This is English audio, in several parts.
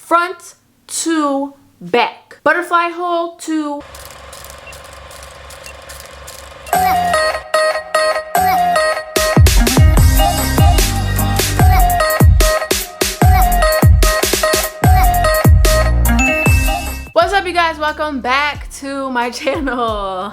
front to back. Butterfly hole to What's up, you guys? Welcome back to my channel.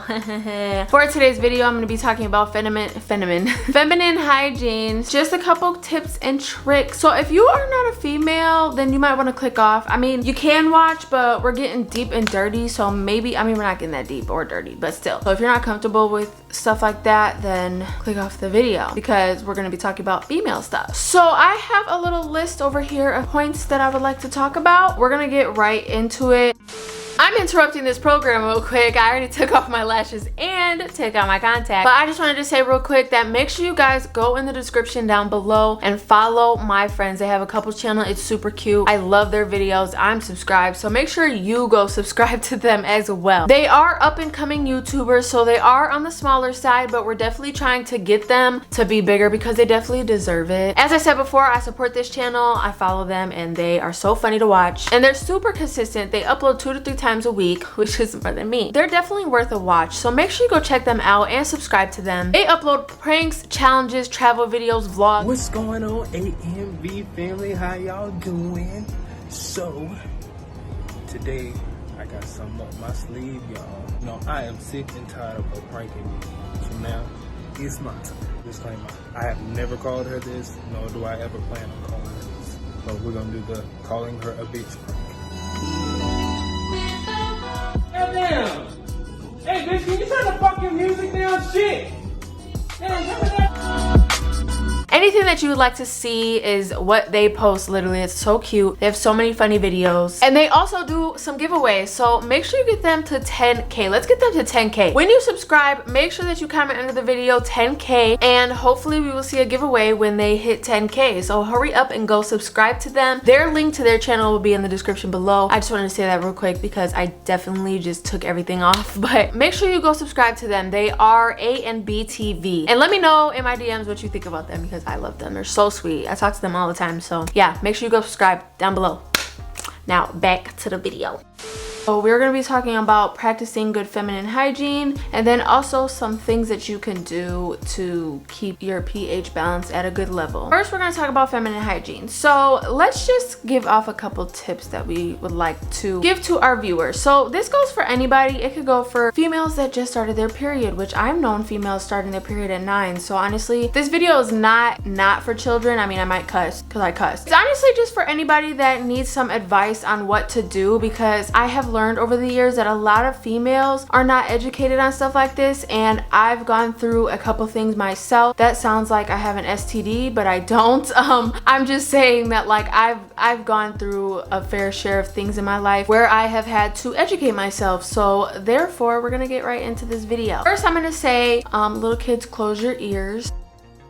For today's video, I'm going to be talking about feminine hygiene. Just a couple tips and tricks. So if you are not a female, then you might want to click off. I mean, you can watch, but we're getting deep and dirty, so maybe, I mean, we're not getting that deep or dirty, but still. So if you're not comfortable with stuff like that, then click off the video because we're going to be talking about female stuff. So I have a little list over here of points that I would like to talk about. We're going to get right into it. I'm interrupting this program real quick. I already took off my lashes and took out my contact, but I just wanted to say real quick that make sure you guys go in the description down below and follow my friends. They have a couple channel. It's super cute. I love their videos. I'm subscribed, so make sure you go subscribe to them as well. They are up and coming YouTubers, so they are on the smaller side, but we're definitely trying to get them to be bigger because they definitely deserve it. As I said before, I support this channel. I follow them and they are so funny to watch and they're super consistent. They upload 2 to 3 times a week, which is more than me. They're definitely worth a watch, so make sure you go check them out and subscribe to them. They upload pranks, challenges, travel videos, vlogs. What's going on, AMV family? How y'all doing? So today I got something up my sleeve, y'all. No, I am sick and tired of her pranking me. So now it's my time. Disclaimer, I have never called her this, nor do I ever plan on calling her this, but we're gonna do the calling her a bitch prank. Damn! Hey, bitch, can you turn the fucking music down? Shit! Damn, turn it down. Anything that you would like to see is what they post. Literally, it's so cute. They have so many funny videos, and they also do some giveaways, so make sure you get them to 10K. Let's get them to 10K. When you subscribe, make sure that you comment under the video 10K, and hopefully we will see a giveaway when they hit 10K. So hurry up and go subscribe to them. Their link to their channel will be in the description below. I just wanted to say that real quick because I definitely just took everything off, but make sure you go subscribe to them. They are A and B TV, and let me know in my DMs what you think about them because I love them. They're so sweet. I talk to them all the time, so yeah, make sure you go subscribe down below. Now back to the video. So we're going to be talking about practicing good feminine hygiene, and then also some things that you can do to keep your pH balance at a good level. First, we're going to talk about feminine hygiene. So let's just give off a couple tips that we would like to give to our viewers. So this goes for anybody. It could go for females that just started their period, which I've known females starting their period at 9. So honestly, this video is not for children. I mean, I might cuss because I cuss. It's honestly just for anybody that needs some advice on what to do, because I have learned over the years that a lot of females are not educated on stuff like this, and I've gone through a couple things myself. That sounds like I have an STD, but I don't. I'm just saying that, like, I've gone through a fair share of things in my life where I have had to educate myself, so therefore we're gonna get right into this video. First, I'm gonna say little kids, close your ears.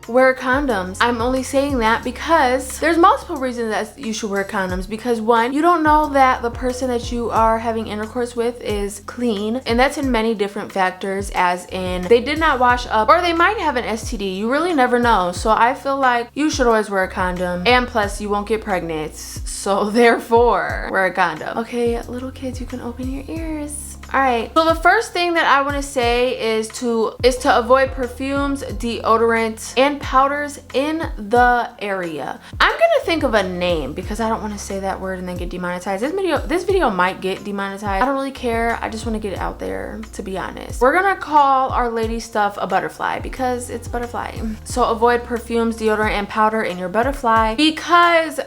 Wear condoms. I'm only saying that because there's multiple reasons that you should wear condoms, because one, you don't know that the person that you are having intercourse with is clean, and that's in many different factors, as in they did not wash up, or they might have an STD. You really never know, so I feel like you should always wear a condom, and plus you won't get pregnant, so therefore wear a condom. Okay, little kids, you can open your ears. Alright, so the first thing that I want to say is to avoid perfumes, deodorant, and powders in the area. I'm gonna think of a name because I don't want to say that word and then get demonetized. This video might get demonetized. I don't really care. I just want to get it out there, to be honest. We're gonna call our lady stuff a butterfly because it's butterfly. So avoid perfumes, deodorant, and powder in your butterfly because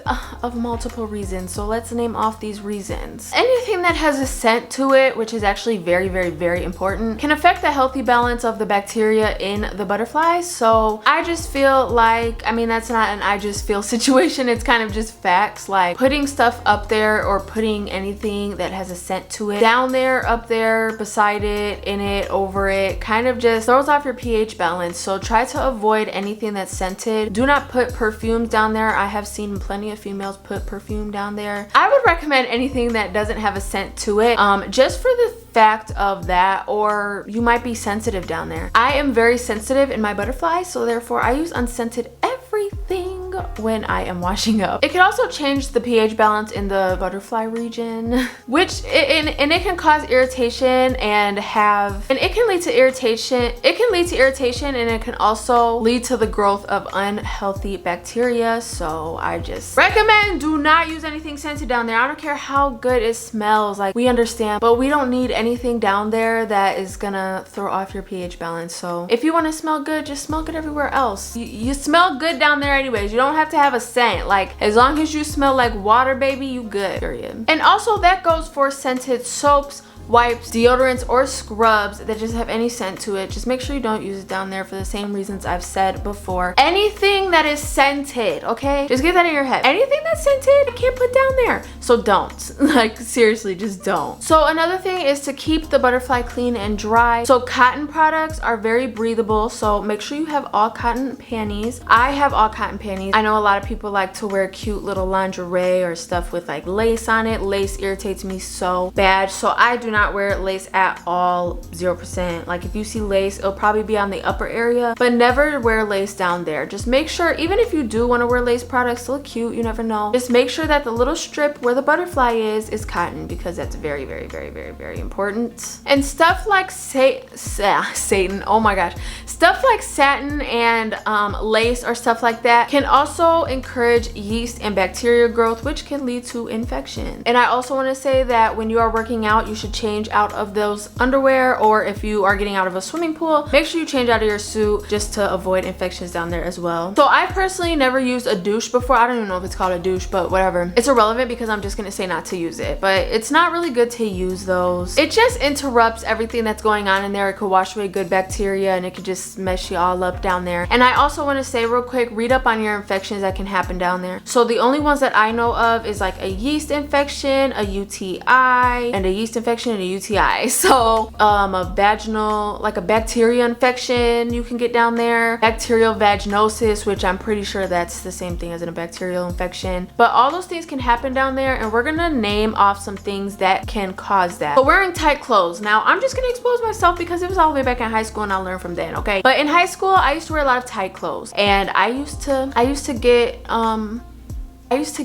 of multiple reasons. So let's name off these reasons. Anything that has a scent to it, which is actually very important, can affect the healthy balance of the bacteria in the butterflies. So I just feel like, I mean, that's not an I just feel situation, it's kind of just facts. Like putting stuff up there or putting anything that has a scent to it down there, up there, beside it, in it, over it, kind of just throws off your pH balance. So try to avoid anything that's scented. Do not put perfumes down there. I have seen plenty of females put perfume down there. I would recommend anything that doesn't have a scent to it, just for the fact of that, or you might be sensitive down there. I am very sensitive in my butterfly, so therefore I use unscented everything. when I am washing up. It can also change the pH balance in the butterfly region, which and it can cause irritation and it can lead to irritation. It can lead to irritation, and it can also lead to the growth of unhealthy bacteria. So I just recommend do not use anything scented down there. I don't care how good it smells, like, we understand, but we don't need anything down there that is gonna throw off your pH balance. So if you want to smell good, just smell good everywhere else. You smell good down there anyways. You don't have to have a scent. Like, as long as you smell like water, baby, you good, period. And also that goes for scented soaps, wipes, deodorants, or scrubs that just have any scent to it. Just make sure you don't use it down there for the same reasons I've said before. Anything that is scented, okay? Just get that in your head. Anything that's scented, I can't put down there. So don't. Like, seriously, just don't. So another thing is to keep the butterfly clean and dry. So cotton products are very breathable, so make sure you have all cotton panties. I have all cotton panties. I know a lot of people like to wear cute little lingerie or stuff with like lace on it. Lace irritates me so bad, so I do not wear lace at all. 0%. Like, if you see lace, it'll probably be on the upper area, but never wear lace down there. Just make sure, even if you do want to wear lace products, look cute, you never know, just make sure that the little strip where the butterfly is cotton, because that's very, very, very, very, very important. And stuff like Satan, oh my gosh, stuff like satin and lace or stuff like that can also encourage yeast and bacteria growth, which can lead to infection. And I also want to say that when you are working out, you should change out of those underwear, or if you are getting out of a swimming pool, make sure you change out of your suit just to avoid infections down there as well. So I personally never used a douche before. I don't even know if it's called a douche, but whatever. It's irrelevant because I'm just gonna say not to use it, but it's not really good to use those. It just interrupts everything that's going on in there. It could wash away good bacteria, and it could just mess you all up down there. And I also want to say real quick, read up on your infections that can happen down there. So the only ones that I know of is like a yeast infection, a UTI, and a yeast infection and a UTI. So a vaginal, like a bacteria infection you can get down there, bacterial vaginosis, which I'm pretty sure that's the same thing as a bacterial infection. But all those things can happen down there, and we're gonna name off some things that can cause that. But wearing tight clothes, now I'm just gonna expose myself because it was all the way back in high school and I learned from then, okay? But in high school, I used to wear a lot of tight clothes, and I used to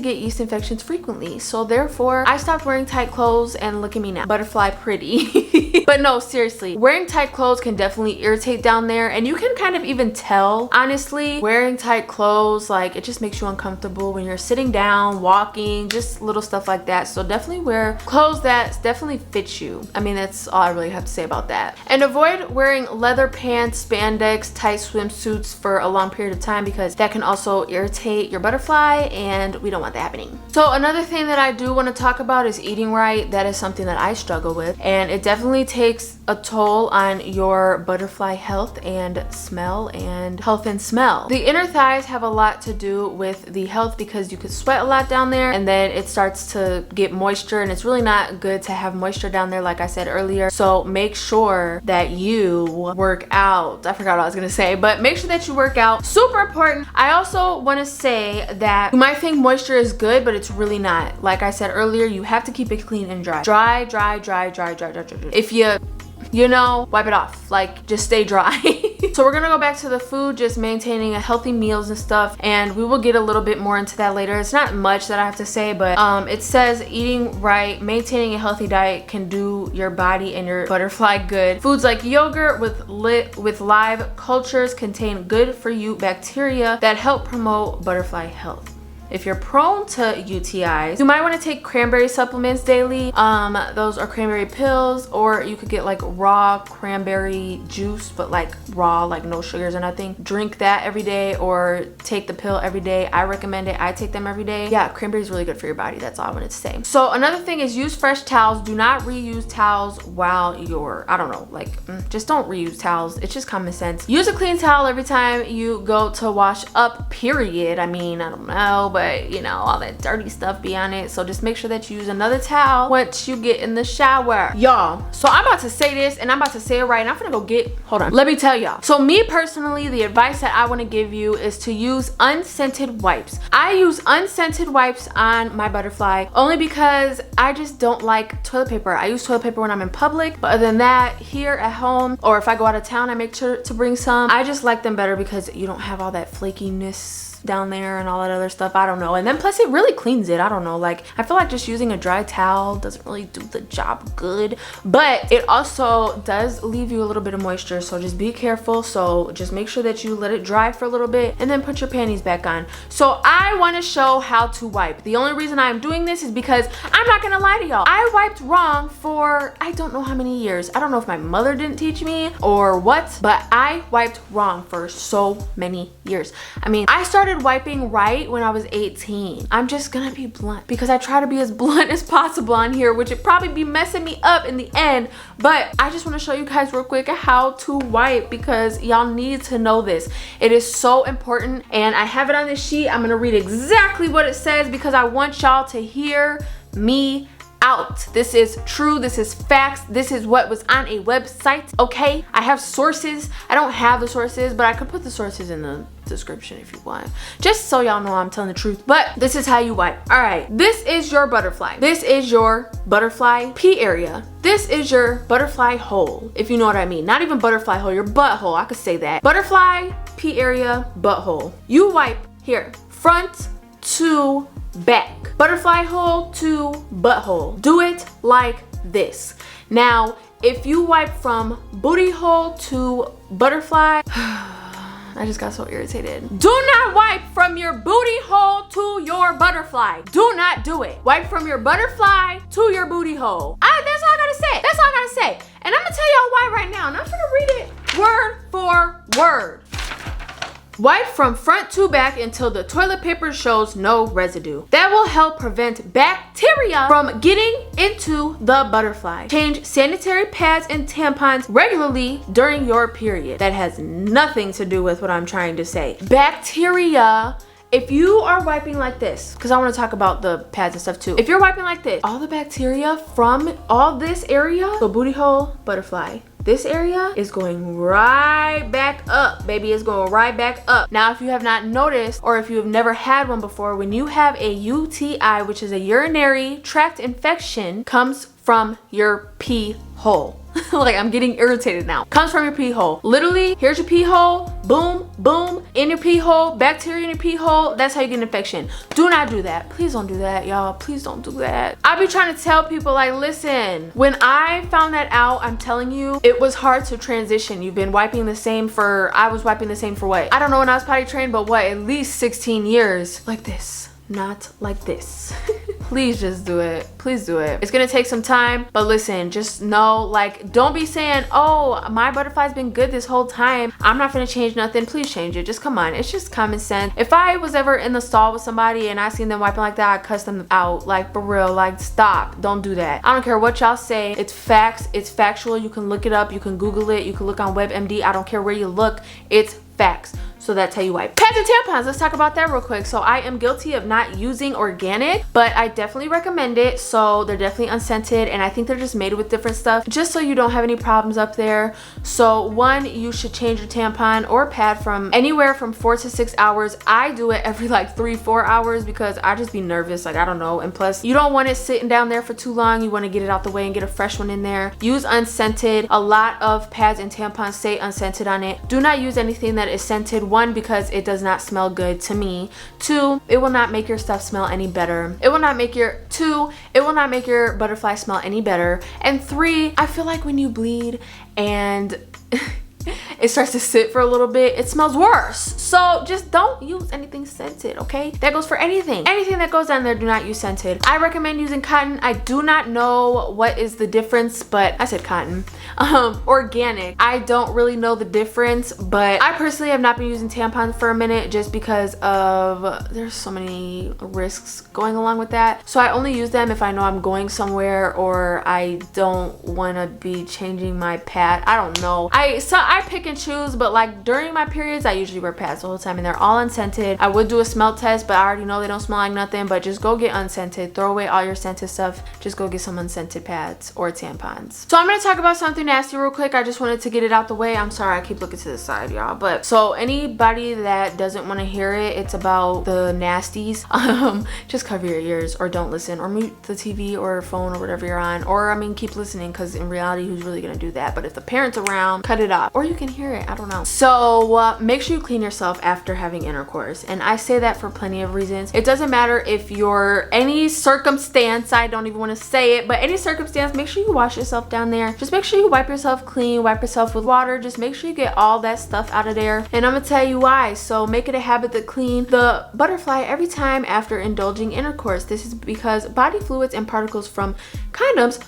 get yeast infections frequently. So therefore, I stopped wearing tight clothes, and look at me now, butterfly pretty. But no, seriously, wearing tight clothes can definitely irritate down there, and you can kind of even tell, honestly, wearing tight clothes, like, it just makes you uncomfortable when you're sitting down, walking, just little stuff like that. So definitely wear clothes that definitely fit you. I mean, that's all I really have to say about that. And avoid wearing leather pants, spandex, tight swimsuits for a long period of time, because that can also irritate your butterfly, and we don't want that happening. So another thing that I do want to talk about is eating right. That is something that I struggle with, and it definitely takes a toll on your butterfly health and smell, and health and smell. The inner thighs have a lot to do with the health, because you could sweat a lot down there, and then it starts to get moisture, and it's really not good to have moisture down there, like I said earlier. So make sure that you work out. I forgot what I was gonna say, but make sure that you work out. Super important. I also want to say that you might think moisture is good, but it's really not. Like I said earlier, you have to keep it clean and dry. Dry. If you know, wipe it off. Like, just stay dry. So we're gonna go back to the food, just maintaining a healthy meals and stuff, and we will get a little bit more into that later. It's not much that I have to say, but it says eating right, maintaining a healthy diet can do your body and your butterfly good. Foods like yogurt with live cultures contain good for you bacteria that help promote butterfly health. If you're prone to UTIs, you might want to take cranberry supplements daily. Those are cranberry pills, or you could get like raw cranberry juice, but like raw, like no sugars or nothing. Drink that every day, or take the pill every day. I recommend it. I take them every day. Yeah, cranberry is really good for your body. That's all I wanted to say. So another thing is use fresh towels. Do not reuse towels while you're, I don't know, like just don't reuse towels. It's just common sense. Use a clean towel every time you go to wash up, period. I mean, I don't know, but you know, all that dirty stuff be on it. So just make sure that you use another towel once you get in the shower, y'all. So I'm about to say this, and I'm about to say it right, and I'm gonna go get, hold on, let me tell y'all. So me personally, the advice that I want to give you is to use unscented wipes. I use unscented wipes on my butterfly only because I just don't like toilet paper. I use toilet paper when I'm in public, but other than that, here at home, or if I go out of town, I make sure to bring some. I just like them better because you don't have all that flakiness down there and all that other stuff. I don't know. And then plus it really cleans it. I don't know. Like, I feel like just using a dry towel doesn't really do the job good, but it also does leave you a little bit of moisture. So just be careful. So just make sure that you let it dry for a little bit and then put your panties back on. So I want to show how to wipe. The only reason I'm doing this is because I'm not gonna lie to y'all, I wiped wrong for I don't know how many years. I don't know if my mother didn't teach me or what, but I wiped wrong for so many years. I mean, I started wiping right when I was 18. I'm just gonna be blunt because I try to be as blunt as possible on here, which would probably be messing me up in the end, but I just want to show you guys real quick how to wipe because y'all need to know this. It is so important, and I have it on this sheet. I'm gonna read exactly what it says because I want y'all to hear me out. This is true. This is facts. This is what was on a website. Okay, I have sources. I don't have the sources, but I could put the sources in the description if you want, just so y'all know I'm telling the truth. But this is how you wipe. All right, this is your butterfly. This is your butterfly pee area. This is your butterfly hole, if you know what I mean. Not even butterfly hole, your butthole. I could say that. Butterfly pee area, butthole. You wipe here, front to back, butterfly hole to butthole. Do it like this. Now, if you wipe from booty hole to butterfly, I just got so irritated. Do not wipe from your booty hole to your butterfly. Do not do it. Wipe from your butterfly to your booty hole. That's all I gotta say. That's all I gotta say. And I'm gonna tell y'all why right now. And I'm gonna read it word for word. Wipe from front to back until the toilet paper shows no residue. That will help prevent bacteria from getting into the butterfly. Change sanitary pads and tampons regularly during your period. That has nothing to do with what I'm trying to say. Bacteria. If you are wiping like this, because I want to talk about the pads and stuff too. If you're wiping like this, all the bacteria from all this area, so booty hole, butterfly, this area is going right back up, baby. It's going right back up. Now, if you have not noticed, or if you have never had one before, when you have a UTI, which is a urinary tract infection, comes from your pee hole. Like, I'm getting irritated now. Comes from your pee hole. Literally, here's your pee hole. Boom, boom, in your pee hole. Bacteria in your pee hole. That's how you get an infection. Do not do that. Please don't do that, y'all. Please don't do that. I be trying to tell people, like, listen, when I found that out, I'm telling you, it was hard to transition. You've been wiping the same for, I was wiping the same for what? I don't know when I was potty trained, but what, at least 16 years. Like this, not like this. Please just do it. Please do it. It's gonna take some time, but listen, just know, like, don't be saying, oh, my butterfly's been good this whole time, I'm not gonna change nothing. Please change it. Just come on. It's just common sense. If I was ever in the stall with somebody and I seen them wiping like that, I'd cuss them out. Like, for real, like, stop. Don't do that. I don't care what y'all say. It's facts. It's factual. You can look it up. You can Google it. You can look on WebMD. I don't care where you look. It's facts. So that's how you wipe. Pads and tampons, let's talk about that real quick. So I am guilty of not using organic, but I definitely recommend it. So they're definitely unscented, and I think they're just made with different stuff, just so you don't have any problems up there. So one, you should change your tampon or pad from anywhere from 4 to 6 hours. I do it every like 3-4 hours because I just be nervous, like, I don't know. And plus, you don't want it sitting down there for too long. You want to get it out the way and get a fresh one in there. Use unscented. A lot of pads and tampons say unscented on it. Do not use anything that is scented. One, because it does not smell good to me. Two, it will not make your stuff smell any better. It will not make your butterfly smell any better. And three, I feel like when you bleed and it starts to sit for a little bit, it smells worse. So just don't use anything scented, okay? That goes for anything. Anything that goes down there, do not use scented. I recommend using cotton. I do not know what is the difference, but I said cotton. Organic. I don't really know the difference, but I personally have not been using tampons for a minute just because of there's so many risks going along with that. So I only use them if I know I'm going somewhere or I don't want to be changing my pad. I don't know. I pick and choose, but like during my periods, I usually wear pads the whole time, and they're all unscented. I would do a smell test, but I already know they don't smell like nothing. But just go get unscented. Throw away all your scented stuff. Just go get some unscented pads or tampons. So I'm gonna talk about something nasty real quick. I just wanted to get it out the way. I'm sorry, I keep looking to the side, y'all. But so anybody that doesn't want to hear it, it's about the nasties. Just cover your ears or don't listen or mute the TV or phone or whatever you're on. Or I mean, keep listening, because in reality, who's really gonna do that? But if the parents around, cut it off. Or you can hear it. I don't know. So make sure you clean yourself after having intercourse, and I say that for plenty of reasons. It doesn't matter if you're any circumstance, I don't even want to say it, but any circumstance, make sure you wash yourself down there. Just make sure you wipe yourself clean, wipe yourself with water. Just make sure you get all that stuff out of there, and I'm gonna tell you why. So make it a habit to clean the butterfly every time after indulging intercourse. This is because body fluids and particles from condoms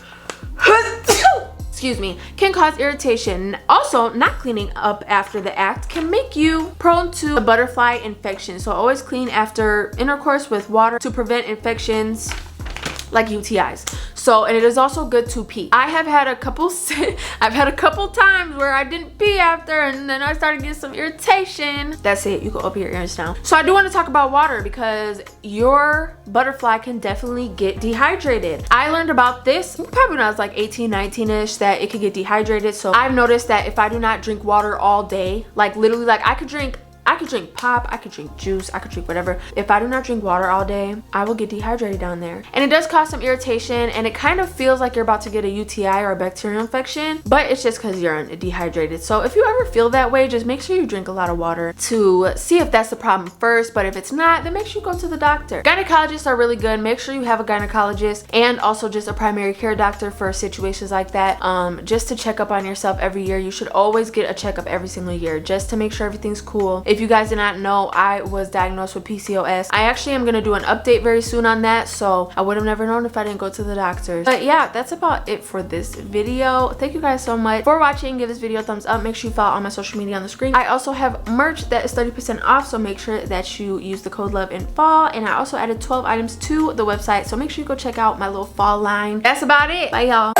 excuse me, can cause irritation. Also, not cleaning up after the act can make you prone to a butterfly infection. So always clean after intercourse with water to prevent infections like UTIs. So, and it is also good to pee. I have had a couple times where I didn't pee after, and then I started getting some irritation. That's it, you can open your ears now. So I do want to talk about water because your butterfly can definitely get dehydrated. I learned about this probably when I was like 18, 19-ish, that it could get dehydrated. So I've noticed that if I do not drink water all day, like literally, like I could drink pop, I could drink juice, I could drink whatever. If I do not drink water all day, I will get dehydrated down there. And it does cause some irritation, and it kind of feels like you're about to get a UTI or a bacterial infection, but it's just because you're dehydrated. So if you ever feel that way, just make sure you drink a lot of water to see if that's the problem first. But if it's not, then make sure you go to the doctor. Gynecologists are really good. Make sure you have a gynecologist and also just a primary care doctor for situations like that. Just to check up on yourself every year. You should always get a checkup every single year just to make sure everything's cool. If you guys did not know, I was diagnosed with PCOS. I actually am gonna do an update very soon on that, so I would have never known if I didn't go to the doctor. But yeah, that's about it for this video. Thank you guys so much for watching. Give this video a thumbs up. Make sure you follow all my social media on the screen. I also have merch that is 30% off, so make sure that you use the code LOVE in fall. And I also added 12 items to the website, so make sure you go check out my little fall line. That's about it. Bye y'all.